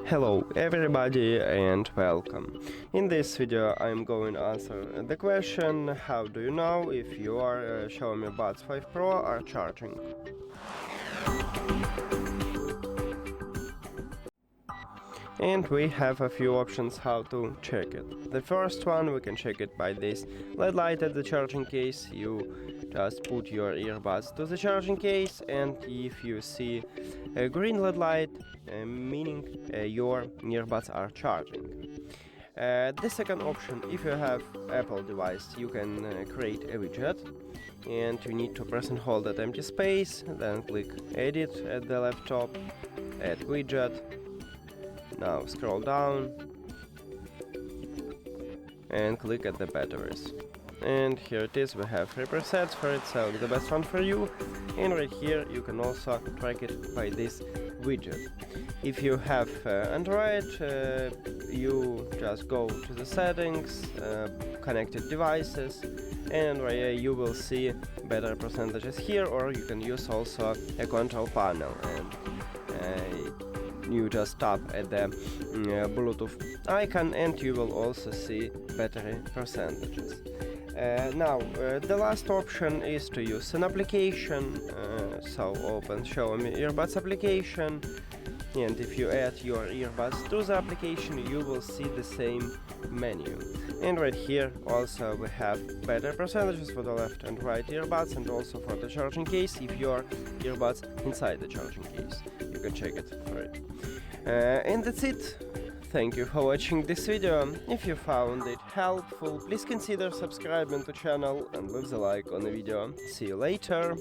Hello everybody and welcome. In this video I'm going to answer the question: how do you know if your Xiaomi Buds 5 Pro are charging? And we have a few options how to check it. The first one, we can check it by this LED light at the charging case. You just put your earbuds to the charging case, and if you see a green LED light, meaning your earbuds are charging. The second option, if you have Apple device, you can create a widget, and you need to press and hold that empty space, then click Edit at the left top, Add widget. Now scroll down and click at the batteries. And here it is, we have 3 presets for it, select the best one for you. And right here you can also track it by this widget. If you have Android, you just go to the settings, connected devices, and right here you will see better percentages here, or you can use also a control panel. And you just tap at the Bluetooth icon and you will also see battery percentages. Now the last option is to use an application, so open Xiaomi Earbuds application, and if you add your earbuds to the application you will see the same menu. And right here also we have better percentages for the left and right earbuds, and also for the charging case if your earbuds inside the charging case. You can check it for it. And that's it. Thank you for watching this video. If you found it helpful, please consider subscribing to the channel and leave a like on the video. See you later.